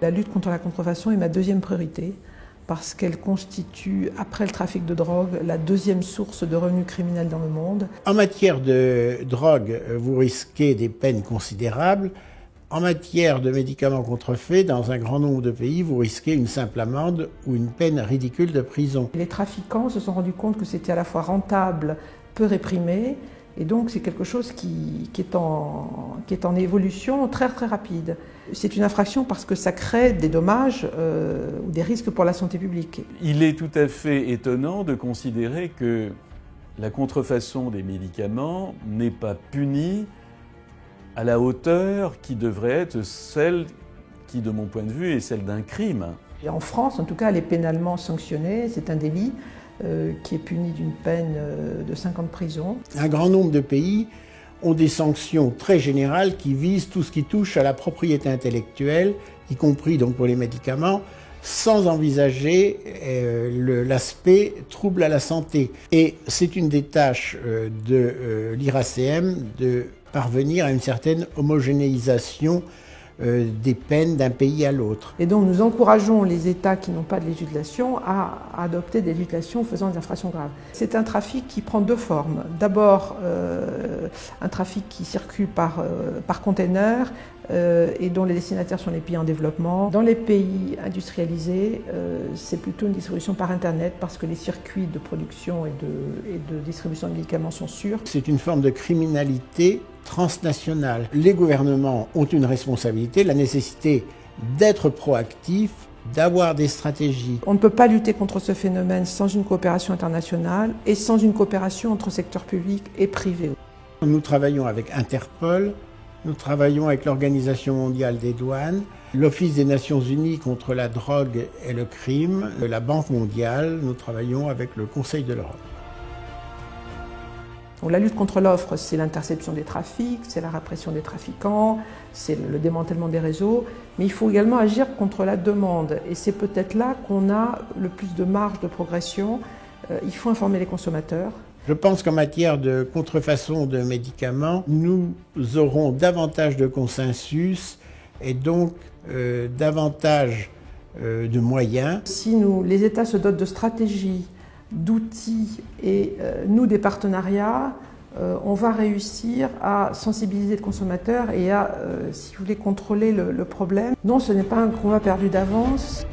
La lutte contre la contrefaçon est ma deuxième priorité parce qu'elle constitue, après le trafic de drogue, la deuxième source de revenus criminels dans le monde. En matière de drogue, vous risquez des peines considérables. En matière de médicaments contrefaits, dans un grand nombre de pays, vous risquez une simple amende ou une peine ridicule de prison. Les trafiquants se sont rendus compte que c'était à la fois rentable, peu réprimé, et donc c'est quelque chose qui est en évolution très très rapide. C'est une infraction parce que ça crée des dommages ou des risques pour la santé publique. Il est tout à fait étonnant de considérer que la contrefaçon des médicaments n'est pas punie à la hauteur qui devrait être celle qui, de mon point de vue, est celle d'un crime. Et en France, en tout cas, elle est pénalement sanctionnée, c'est un délit qui est puni d'une peine de 5 ans de prison. Un grand nombre de pays ont des sanctions très générales qui visent tout ce qui touche à la propriété intellectuelle, y compris donc pour les médicaments, sans envisager l'aspect trouble à la santé. Et c'est une des tâches de l'IRACM de parvenir à une certaine homogénéisation des peines d'un pays à l'autre. Et donc nous encourageons les États qui n'ont pas de législation à adopter des législations faisant des infractions graves. C'est un trafic qui prend deux formes. D'abord un trafic qui circule par container et dont les destinataires sont les pays en développement. Dans les pays industrialisés, c'est plutôt une distribution par Internet parce que les circuits de production et de distribution de médicaments sont sûrs. C'est une forme de criminalité transnationale. Les gouvernements ont une responsabilité, la nécessité d'être proactifs, d'avoir des stratégies. On ne peut pas lutter contre ce phénomène sans une coopération internationale et sans une coopération entre secteurs publics et privés. Nous travaillons avec Interpol, nous travaillons avec l'Organisation mondiale des douanes, l'Office des Nations unies contre la drogue et le crime, la Banque mondiale, nous travaillons avec le Conseil de l'Europe. Donc, la lutte contre l'offre, c'est l'interception des trafics, c'est la répression des trafiquants, c'est le démantèlement des réseaux, mais il faut également agir contre la demande. Et c'est peut-être là qu'on a le plus de marge de progression. Il faut informer les consommateurs. Je pense qu'en matière de contrefaçon de médicaments, nous aurons davantage de consensus et donc davantage de moyens. Si les États se dotent de stratégies, d'outils et nous des partenariats, on va réussir à sensibiliser le consommateur et à, si vous voulez, contrôler le problème. Non, ce n'est pas un combat perdu d'avance.